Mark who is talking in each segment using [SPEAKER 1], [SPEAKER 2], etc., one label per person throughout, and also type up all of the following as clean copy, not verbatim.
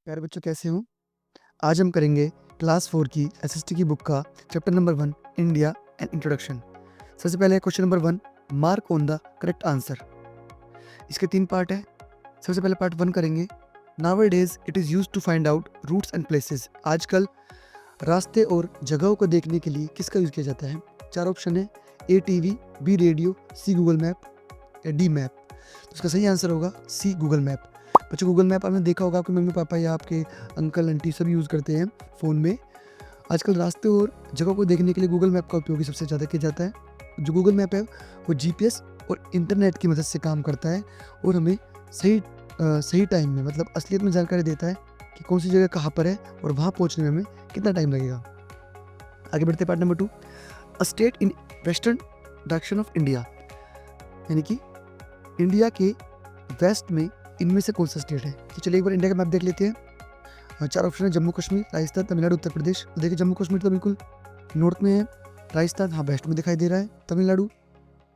[SPEAKER 1] प्यारे बच्चों, कैसे हो? आज हम करेंगे क्लास 4 की एसएसटी की बुक का chapter number 1 India and introduction. सबसे पहले question number 1, mark on the correct answer. इसके 3 पार्ट है। सबसे पहले पार्ट 1 करेंगे। Nowadays it is used to find out routes and places. आजकल रास्ते और जगहों को देखने के लिए किसका यूज़ किया जाता है? 4 ऑप्शन है, ए TV, B radio, C Google map या डी मैप। तो इसका सही आंसर होगा सी गूगल मैप। बच्चों, गूगल मैप आपने देखा होगा, आपके मम्मी पापा या आपके अंकल आंटी सभी यूज़ करते हैं फ़ोन में। आजकल रास्ते और जगह को देखने के लिए गूगल मैप का उपयोग ही सबसे ज़्यादा किया जाता है। जो गूगल मैप है वो जीपीएस और इंटरनेट की मदद से काम करता है और हमें सही टाइम में, मतलब असलियत में जानकारी देता है कि कौन सी जगह कहाँ पर है और वहाँ पहुँचने में हमें कितना टाइम लगेगा। आगे बढ़ते part number 2, a state in western direction of India, यानी कि इंडिया के वेस्ट में इनमें से कौन सा स्टेट है? तो चलिए एक बार इंडिया का मैप देख लेते हैं। 4 ऑप्शन है, जम्मू कश्मीर, राजस्थान, तमिलनाडु, उत्तर प्रदेश। तो देखिए जम्मू कश्मीर तो बिल्कुल नॉर्थ में है, राजस्थान हाँ वेस्ट में दिखाई दे रहा है, तमिलनाडु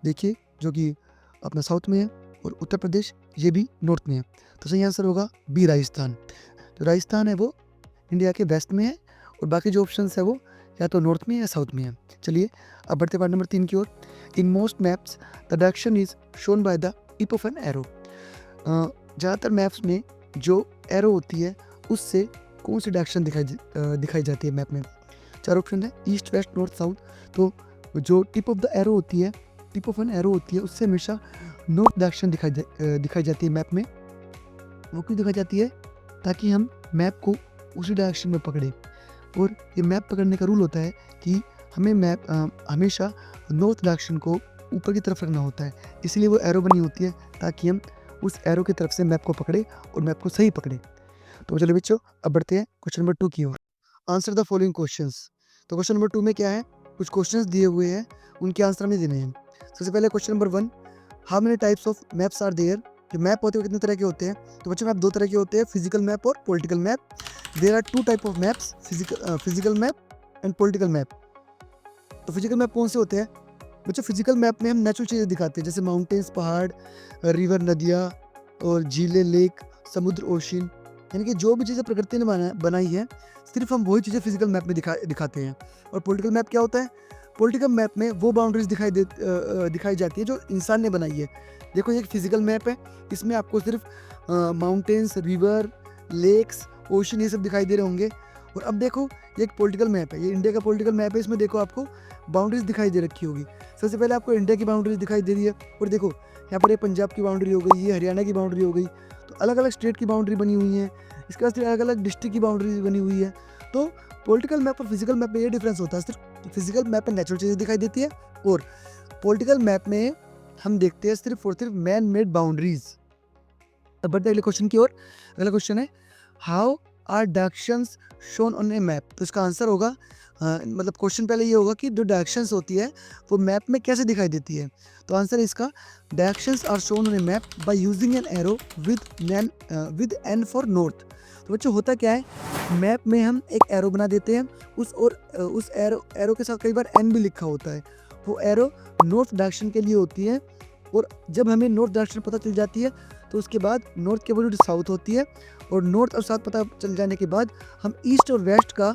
[SPEAKER 1] देखिए जो कि अपना साउथ में है, और उत्तर प्रदेश ये भी नॉर्थ में है। तो सही आंसर होगा बी राजस्थान। तो राजस्थान है वो इंडिया के वेस्ट में है और बाकी जो ऑप्शन है वो या तो नॉर्थ में या साउथ में है। चलिए अब बढ़ते पार्ट नंबर 3 की ओर। In most maps the direction is shown by the tip of an arrow. ज़्यादातर मैप्स में जो एरो होती है उससे कौन सी डायरेक्शन दिखाई जाती है मैप में? 4 ऑप्शन है, ईस्ट, वेस्ट, नॉर्थ, साउथ। तो जो टिप ऑफ द एरो होती है, टिप ऑफ एन एरो होती है, उससे हमेशा नॉर्थ डायरेक्शन दिखाई जाती है मैप में। वो क्यों दिखाई जाती है? ताकि हम मैप को उसी डायरेक्शन में पकड़ें। और ये मैप पकड़ने का रूल होता है कि हमें मैप हमेशा नॉर्थ डायरेक्शन को ऊपर की तरफ रखना होता है, इसलिए वो एरो बनी होती है ताकि हम उस एरो की तरफ से मैप को पकड़े और मैप को सही पकड़े। तो चलिए बच्चों अब बढ़ते हैं क्वेश्चन नंबर 2 की ओर। Answer the following questions. तो क्वेश्चन नंबर 2 में क्या है, कुछ क्वेश्चंस दिए हुए हैं, उनके आंसर हमें देने हैं। सबसे पहले question number 1, how many types of maps are there. जो मैप होते हैं कितने तरह के होते हैं? तो बच्चों मैप 2 तरह के होते हैं, फिजिकल मैप और political map. There are 2 type of maps, physical map and political map. तो फिजिकल मैप कौन से होते हैं? बच्चों फिजिकल मैप में हम नेचुरल चीज़ें दिखाते हैं, जैसे माउंटेन्स, पहाड़, रिवर, नदियाँ और झीलें, लेक, समुद्र, ओशन, यानी कि जो भी चीज़ें प्रकृति ने बनाई है सिर्फ हम वही चीज़ें फिजिकल मैप में दिखाते हैं। और पॉलिटिकल मैप क्या होता है? पॉलिटिकल मैप में वो बाउंड्रीज दिखाई जाती है जो इंसान ने बनाई है। देखो ये एक फिजिकल मैप है, इसमें आपको सिर्फ माउंटेन्स, रिवर, लेक्स, ओशन ये सब दिखाई दे रहे होंगे। और अब देखो ये एक पॉलिटिकल मैप है, ये इंडिया का पॉलिटिकल मैप है, इसमें देखो आपको बाउंड्रीज दिखाई दे रखी होगी। सबसे पहले आपको इंडिया की बाउंड्रीज दिखाई दे रही है, और देखो यहाँ पर ये पंजाब की बाउंड्री हो गई, ये हरियाणा की बाउंड्री हो गई। तो अलग अलग स्टेट की बाउंड्री बनी हुई है, इसके बाद अलग अलग डिस्ट्रिक्ट की बाउंड्री बनी हुई है। तो पॉलिटिकल मैप और फिजिकल मैप में ये डिफरेंस होता है, सिर्फ फिजिकल मैप में नेचुरल चीज़ें दिखाई देती है और पॉलिटिकल मैप में हम देखते हैं सिर्फ और सिर्फ मैन मेड बाउंड्रीज। अब बढ़ते अगले क्वेश्चन की ओर। अगला क्वेश्चन है, how are directions shown on a map. तो इसका आंसर होगा मतलब क्वेश्चन पहले ये होगा कि जो डायरेक्शंस होती है वो मैप में कैसे दिखाई देती है। तो आंसर इसका, directions are shown on a map by using an arrow with N for north. तो बच्चों होता क्या है, मैप में हम एक एरो बना देते हैं, उस एरो के साथ कई बार एन भी लिखा होता है। वो एरो नॉर्थ डायरेक्शन के लिए होती है, और जब हमें नॉर्थ डायरेक्शन पता चल जाती है तो उसके बाद नॉर्थ के अपोजिट साउथ होती है, और नॉर्थ और साउथ पता चल जाने के बाद हम ईस्ट और वेस्ट का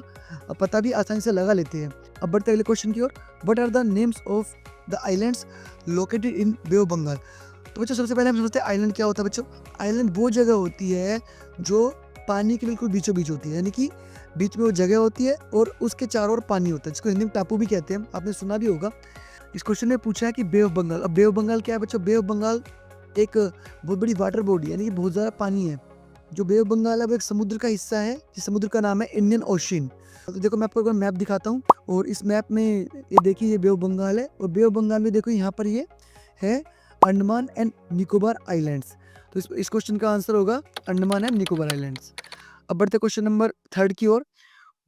[SPEAKER 1] पता भी आसानी से लगा लेते हैं। अब बढ़ते अगले क्वेश्चन की ओर। What are the names of the islands located in Bay of Bengal. तो बच्चों सबसे पहले हम समझते हैं आइलैंड क्या होता है। बच्चों आइलैंड वो जगह होती है जो पानी के बिल्कुल बीचों बीच होती है, यानी कि बीच में वो जगह होती है और उसके चारों ओर पानी होता है, जिसको हिंदी में टापू भी कहते हैं, आपने सुना भी होगा। इस क्वेश्चन में पूछा है कि बे ऑफ बंगाल। अब बे ऑफ बंगाल क्या है बच्चों? बे ऑफ बंगाल एक बहुत बड़ी वाटर बॉडी, यानी कि बहुत ज़्यादा पानी है। जो बे ऑफ बंगाल है वो एक समुद्र का हिस्सा है, जिस समुद्र का नाम है इंडियन ओशन। तो देखो मैं आपको मैप दिखाता हूँ, और इस मैप में ये देखिए ये बे ऑफ बंगाल है, और बे ऑफ बंगाल में देखो यहाँ पर ये है अंडमान एंड निकोबार आइलैंड्स। तो इस क्वेश्चन का आंसर होगा अंडमान एंड निकोबार आइलैंड्स। अब बढ़ते क्वेश्चन नंबर 3 की ओर।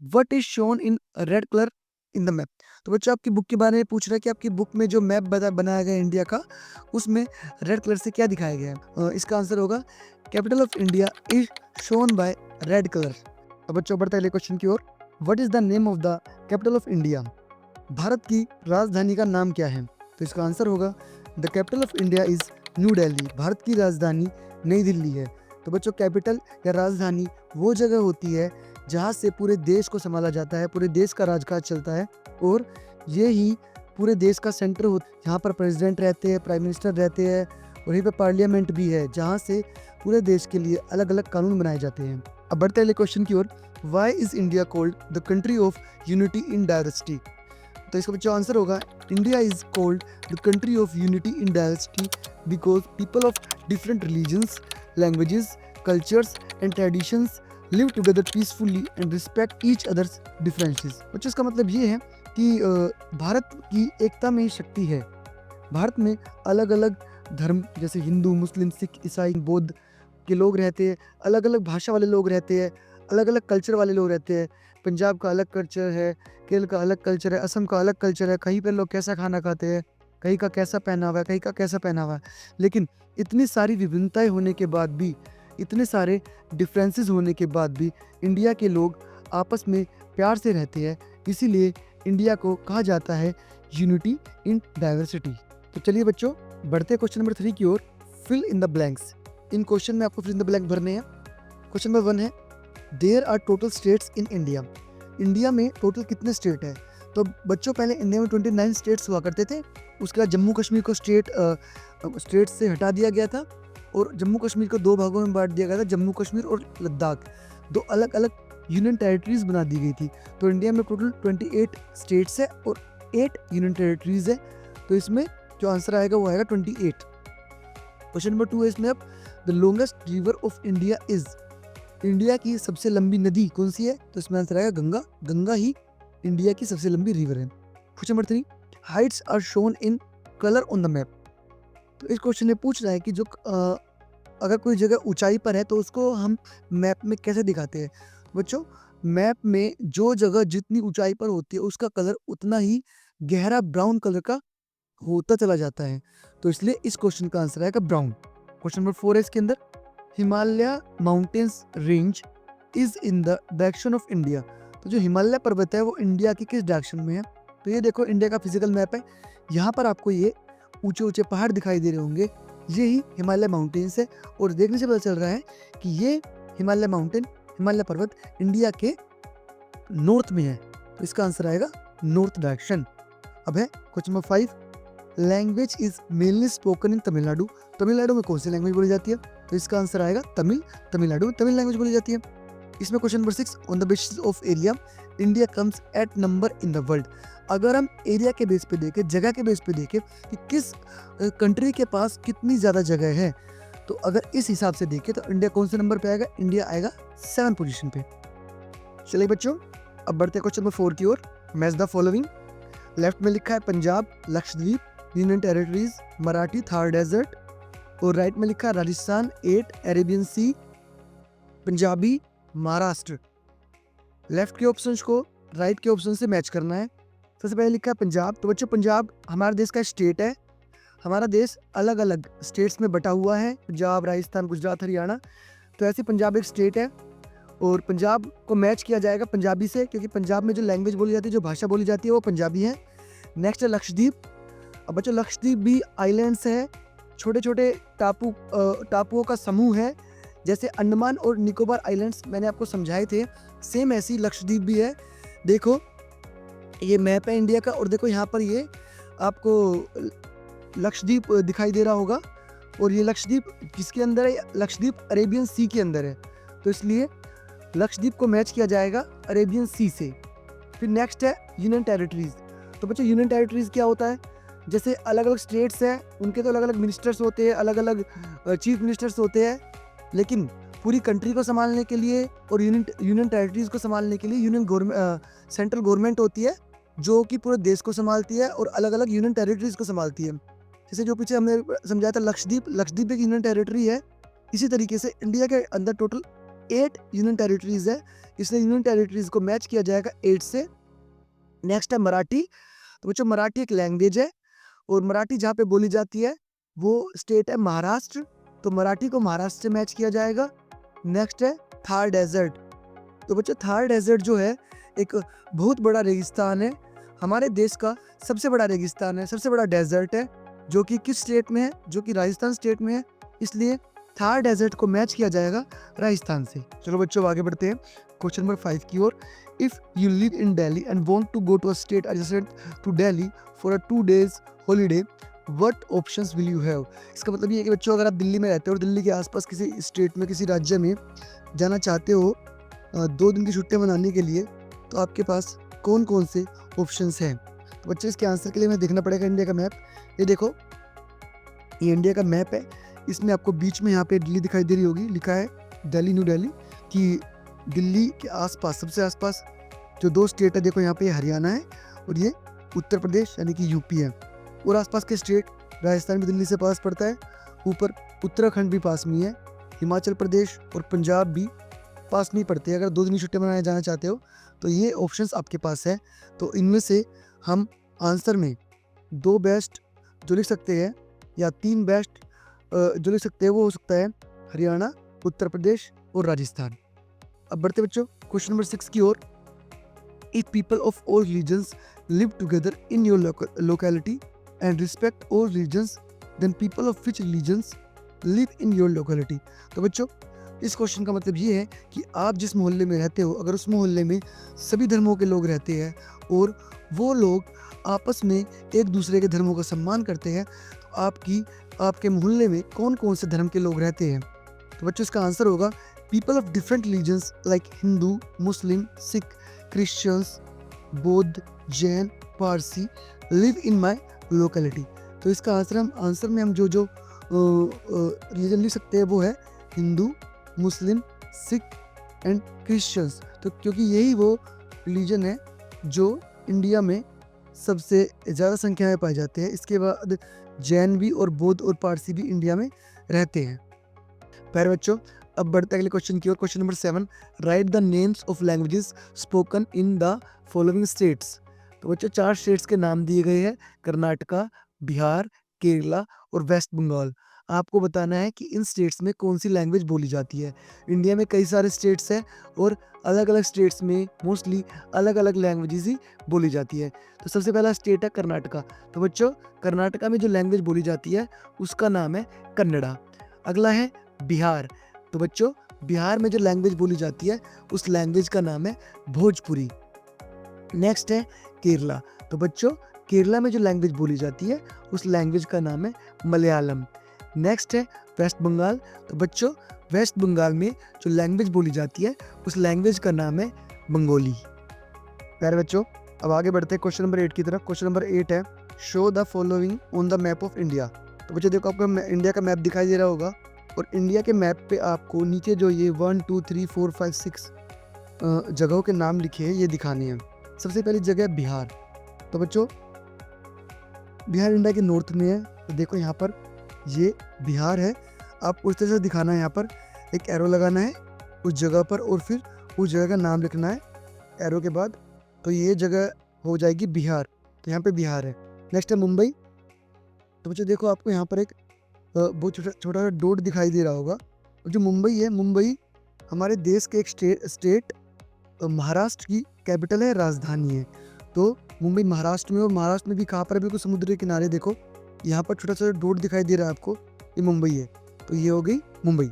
[SPEAKER 1] What is shown in red colour in the map. तो बच्चों आपकी बुक के बारे में पूछ रहा है कि आपकी बुक में जो मैप बनाया गया है इंडिया का, उसमें रेड कलर से क्या दिखाया गया है? इसका आंसर होगा capital of India is shown by red colour. अब बच्चों बढ़ते अगले क्वेश्चन की ओर। What is the name of the capital of India. Bharat की राजधानी का नाम क्या है? तो इसका आंसर होगा the capital of India is new Delhi. Bharat की राजधानी नई दिल्ली है। तो बच्चों कैपिटल या राजधानी वो जगह होती है जहाँ से पूरे देश को संभाला जाता है, पूरे देश का राजकाज चलता है, और ये ही पूरे देश का सेंटर हो, यहाँ पर प्रेसिडेंट रहते हैं, प्राइम मिनिस्टर रहते हैं, और यहीं पर पार्लियामेंट भी है जहाँ से पूरे देश के लिए अलग अलग कानून बनाए जाते हैं। अब बढ़ते हैं अगले क्वेश्चन की ओर। Why is India called the country of unity in diversity? तो इसका बच्चों आंसर होगा India is called the country of unity in diversity because people of different religions, languages, cultures and traditions live together peacefully and respect each others differences. बच्चों इसका मतलब ये है कि भारत की एकता में ही शक्ति है। भारत में अलग अलग धर्म जैसे हिंदू, मुस्लिम, सिख, ईसाई, बौद्ध के लोग रहते हैं, अलग अलग भाषा वाले लोग रहते हैं, अलग अलग कल्चर वाले लोग रहते हैं। पंजाब का अलग कल्चर है, केरल का अलग कल्चर है, असम का अलग कल्चर है, कहीं पे लोग कैसा खाना खाते हैं, कहीं का कैसा पहनावा है, कहीं का कैसा पहनावा है। लेकिन इतनी सारी विभिन्नताएं होने के बाद भी, इतने सारे डिफरेंसेस होने के बाद भी इंडिया के लोग आपस में प्यार से रहते हैं। इसीलिए इंडिया को कहा जाता है यूनिटी इन डाइवर्सिटी। तो चलिए बच्चों बढ़ते क्वेश्चन नंबर 3 की ओर। Fill in the blanks. इन क्वेश्चन में आपको फिल इन द ब्लैंक भरने हैं। क्वेश्चन नंबर 1 है there are total states in India. India में टोटल कितने स्टेट है? तो बच्चों पहले इंडिया में 29 स्टेट्स हुआ करते थे। उसके बाद जम्मू कश्मीर को स्टेट से हटा दिया गया था और जम्मू कश्मीर को 2 भागों में बांट दिया गया था, जम्मू कश्मीर और लद्दाख। 2 अलग अलग यूनियन टेरिटरीज बना दी गई थी। तो इंडिया में टोटल 28 स्टेट्स है और 8 यूनियन टेरिटरीज है। तो इसमें जो आंसर आएगा वो आएगा 28। क्वेश्चन नंबर 2 है इसमें अब the longest river of India is. India की सबसे लंबी नदी कौन सी है? तो इसमें आंसर आएगा गंगा। गंगा ही इंडिया की सबसे लंबी रिवर है। Question number 3 heights are shown in colour on the map. तो इस क्वेश्चन में पूछ रहा है कि जो अगर कोई जगह ऊंचाई पर है तो उसको हम मैप में कैसे दिखाते हैं। बच्चों मैप में जो जगह जितनी ऊंचाई पर होती है उसका कलर उतना ही गहरा ब्राउन कलर का होता चला जाता है। तो इसलिए इस क्वेश्चन का आंसर आएगा ब्राउन। क्वेश्चन नंबर 4 है इसके अंदर Himalaya mountains range is in the direction of India. तो जो हिमालय पर्वत है वो इंडिया की किस डायरेक्शन में है? तो ये देखो इंडिया का फिजिकल मैप है। यहाँ पर आपको ये ऊंचे ऊंचे पहाड़ दिखाई दे रहे होंगे, ये ही हिमालय माउंटेन्स है। और देखने से पता चल रहा है कि ये हिमालय माउंटेन, हिमालय पर्वत इंडिया के नॉर्थ में है। तो इसका आंसर आएगा नॉर्थ डायरेक्शन। अब है question number 5 language is mainly spoken in Tamil Nadu. Tamil Nadu में कौन सी लैंग्वेज बोली जाती है? तो इसका आंसर आएगा तमिल। तमिलनाडु में तमिल लैंग्वेज बोली जाती है। इसमें question number 6 on the basis of area India comes at number in the world. अगर हम एरिया के बेस पे देखें, जगह के बेस पे देखें कि किस कंट्री के पास कितनी ज़्यादा जगह है, तो अगर इस हिसाब से देखें तो इंडिया कौन से नंबर पे आएगा? इंडिया आएगा 7 पोजीशन पे। चलिए बच्चों अब बढ़ते क्वेश्चन नंबर 4 की ओर। Match the following. लेफ्ट में लिखा है Punjab, Lakshadweep, union territories, Marathi, Thar desert, और राइट में लिखा है Rajasthan, 8, Arabian sea, Punjabi, Maharashtra. Left के ऑप्शंस को राइट के ऑप्शन से मैच करना है। सबसे पहले लिखा है पंजाब। तो बच्चों पंजाब हमारे देश का स्टेट है। हमारा देश अलग अलग स्टेट्स में बटा हुआ है, पंजाब, राजस्थान, गुजरात, हरियाणा। तो ऐसे पंजाब एक स्टेट है और पंजाब को मैच किया जाएगा पंजाबी से, क्योंकि पंजाब में जो लैंग्वेज बोली जाती है, जो भाषा बोली जाती है वो पंजाबी है। नेक्स्ट है लक्षद्वीप। अब बच्चों लक्षद्वीप भी आइलैंड्स है, छोटे छोटे टापुओं का समूह है। जैसे अंडमान और निकोबार आइलैंड्स मैंने आपको समझाए थे, सेम ऐसी लक्षद्वीप भी है। देखो ये मैप है इंडिया का और देखो यहाँ पर ये आपको लक्षद्वीप दिखाई दे रहा होगा और ये लक्षद्वीप किसके अंदर है? लक्षद्वीप अरेबियन सी के अंदर है। तो इसलिए लक्षद्वीप को मैच किया जाएगा अरेबियन सी से। फिर नेक्स्ट है यूनियन टेरिटरीज। तो बच्चों यूनियन टेरिटरीज क्या होता है? जैसे अलग अलग स्टेट्स हैं, उनके तो अलग अलग मिनिस्टर्स होते हैं, अलग अलग चीफ मिनिस्टर्स होते हैं, लेकिन पूरी कंट्री को संभालने के लिए और यूनियन टेरिटरीज को संभालने के लिए सेंट्रल गवर्नमेंट होती है जो कि पूरे देश को संभालती है और अलग अलग यूनियन टेरिटरीज को संभालती है। जैसे जो पीछे हमने समझाया था लक्षद्वीप एक यूनियन टेरिटरी है। इसी तरीके से इंडिया के अंदर टोटल 8 यूनियन टेरिटरीज है, इसलिए यूनियन टेरिटरीज को मैच किया जाएगा 8 से। नेक्स्ट है मराठी। तो बच्चों मराठी एक लैंग्वेज है और मराठी जहाँ पे बोली जाती है वो स्टेट है महाराष्ट्र, तो मराठी को महाराष्ट्र से मैच किया जाएगा। नेक्स्ट है थार डेजर्ट। तो बच्चों थार डेजर्ट जो है एक बहुत बड़ा रेगिस्तान है, हमारे देश का सबसे बड़ा रेगिस्तान है, सबसे बड़ा डेजर्ट है, जो कि किस स्टेट में है? जो कि राजस्थान स्टेट में है। इसलिए थार डेजर्ट को मैच किया जाएगा राजस्थान से। चलो बच्चों आगे बढ़ते हैं क्वेश्चन नंबर 5 की ओर। If you live in Delhi and want to go to a state adjacent to Delhi for a 2 days holiday, what options will you have. इसका मतलब ये है कि बच्चों अगर आप दिल्ली में रहते हो और दिल्ली के आसपास किसी स्टेट में किसी राज्य में जाना चाहते हो 2 दिन की छुट्टियां मनाने के लिए, तो आपके पास कौन कौन से ऑप्शंस हैं। तो बच्चों इसके आंसर के लिए हमें देखना पड़ेगा इंडिया का मैप। ये देखो, ये इंडिया का मैप है। इसमें आपको बीच में यहाँ पे दिल्ली दिखाई दे रही होगी, लिखा है दिल्ली, न्यू दिल्ली। कि दिल्ली के आसपास सबसे आसपास जो 2 स्टेट है, देखो यहाँ पे हरियाणा है और ये उत्तर प्रदेश यानी कि यूपी है। और आसपास के स्टेट, राजस्थान भी दिल्ली से पास पड़ता है, ऊपर उत्तराखंड भी पास में है, हिमाचल प्रदेश और पंजाब भी पास में ही पड़ते हैं। अगर 2 दिन की छुट्टियां मनाने जाना चाहते हो तो ये ऑप्शंस आपके पास है। तो इनमें से हम आंसर में 2 बेस्ट जो लिख सकते हैं या 3 बेस्ट जो लिख सकते हैं वो हो सकता है हरियाणा, उत्तर प्रदेश और राजस्थान। अब बढ़ते बच्चों क्वेश्चन नंबर 6 की ओर। If people of all religions live together in your locality and respect all religions, then people of which religions live in your locality. तो बच्चों इस क्वेश्चन का मतलब ये है कि आप जिस मोहल्ले में रहते हो, अगर उस मोहल्ले में सभी धर्मों के लोग रहते हैं और वो लोग आपस में एक दूसरे के धर्मों का सम्मान करते हैं, तो आपके मोहल्ले में कौन कौन से धर्म के लोग रहते हैं। तो बच्चों इसका आंसर होगा people of different religions like Hindu, Muslim, Sikh, Christians, Bauddh, Jain, Parsi live in my locality. तो इसका आंसर में हम जो रिलीजन लिख सकते हैं वो है Hindu, Muslim, Sikh and Christians. तो क्योंकि यही वो रिलीजन है जो इंडिया में सबसे ज़्यादा संख्या में पाए जाते हैं। इसके बाद जैन भी और बौद्ध और पारसी भी इंडिया में रहते हैं। प्यारे बच्चों अब बढ़ते अगले क्वेश्चन की ओर। Question number 7, write the names of languages spoken in the following states. तो बच्चों 4 स्टेट्स के नाम दिए गए हैं, कर्नाटका, बिहार, केरला और वेस्ट बंगाल। आपको बताना है कि इन स्टेट्स में कौन सी लैंग्वेज बोली जाती है। इंडिया में कई सारे स्टेट्स हैं और अलग अलग स्टेट्स में मोस्टली अलग अलग लैंग्वेजेस ही बोली जाती है। तो सबसे पहला स्टेट है कर्नाटका। तो बच्चों कर्नाटका में जो लैंग्वेज बोली जाती है उसका नाम है कन्नड़ा। अगला है बिहार। तो बच्चों बिहार में जो लैंग्वेज बोली जाती है उस लैंग्वेज का नाम है भोजपुरी। नेक्स्ट है केरला। तो बच्चों केरला में जो लैंग्वेज बोली जाती है उस लैंग्वेज का नाम है मलयालम। नेक्स्ट है वेस्ट बंगाल। तो बच्चों वेस्ट बंगाल में जो लैंग्वेज बोली जाती है उस लैंग्वेज का नाम है बंगाली। प्यारे बच्चों अब आगे बढ़ते हैं क्वेश्चन नंबर 8 की तरफ। क्वेश्चन नंबर 8 है show the following on the map of India. तो बच्चों देखो आपको इंडिया का मैप दिखाई दे रहा होगा और इंडिया के मैप पे आपको नीचे जो ये 1 2 3 4 5 6 जगहों के नाम लिखे हैं ये दिखाने हैं। सबसे पहली जगह है बिहार। तो बच्चों बिहार इंडिया के नॉर्थ में है। तो देखो यहाँ पर ये बिहार है। आपको उस तरह से दिखाना है, यहाँ पर एक एरो लगाना है उस जगह पर और फिर उस जगह का नाम लिखना है एरो के बाद। तो ये जगह हो जाएगी बिहार। तो यहाँ पे बिहार है। नेक्स्ट है मुंबई। तो बच्चों देखो आपको यहाँ पर एक बहुत छोटा सा डॉट दिखाई दे रहा होगा। और जो मुंबई है, मुंबई हमारे देश के एक स्टेट महाराष्ट्र की कैपिटल है, राजधानी है। तो मुंबई महाराष्ट्र में, और महाराष्ट्र में भी कहाँ पर है, बिल्कुल समुद्र के किनारे। देखो यहाँ पर छोटा सा डॉट दिखाई दे रहा है आपको, ये मुंबई है। तो ये हो गई मुंबई।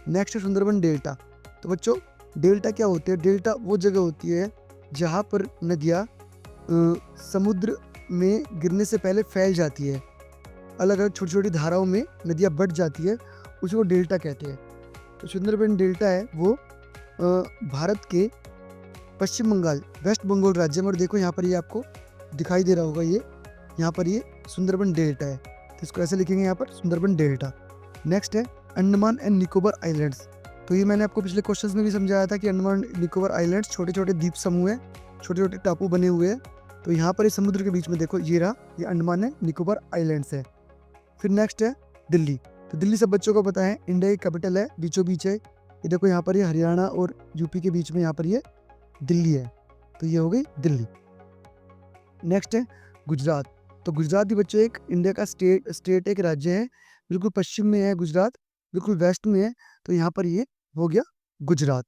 [SPEAKER 1] नेक्स्ट है सुंदरबन डेल्टा। तो बच्चों डेल्टा क्या होते हैं? डेल्टा वो जगह होती है जहाँ पर नदियाँ समुद्र में गिरने से पहले फैल जाती है। अलग अलग छोटी छोटी धाराओं में नदियाँ बढ़ जाती है, उसको डेल्टा कहते हैं। तो सुंदरबन डेल्टा है वो भारत के पश्चिम बंगाल, वेस्ट बंगाल राज्य में। और देखो यहाँ पर ये आपको दिखाई दे रहा होगा, ये यहाँ पर ये सुंदरबन डेल्टा है। तो इसको ऐसे लिखेंगे यहाँ पर सुंदरबन डेल्टा। नेक्स्ट है अंडमान एंड निकोबार आइलैंड्स। तो ये मैंने आपको पिछले क्वेश्चंस में भी समझाया था कि अंडमान निकोबार आइलैंड्स छोटे छोटे द्वीप समूह है, छोटे छोटे टापू बने हुए हैं। तो यहाँ पर इस समुद्र के बीच में देखो ये रहा, ये अंडमान एंड निकोबार आइलैंड्स है। फिर नेक्स्ट है दिल्ली। तो दिल्ली सब बच्चों को पता है इंडिया की कैपिटल है, बीचों बीच है। ये देखो यहाँ पर ये हरियाणा और यूपी के बीच में यहाँ पर ये दिल्ली है। तो ये हो गई दिल्ली। नेक्स्ट है गुजरात। तो गुजरात भी बच्चों एक इंडिया का स्टेट एक राज्य है, बिल्कुल पश्चिम में है गुजरात, बिल्कुल वेस्ट में है। तो यहाँ पर ये हो गया गुजरात।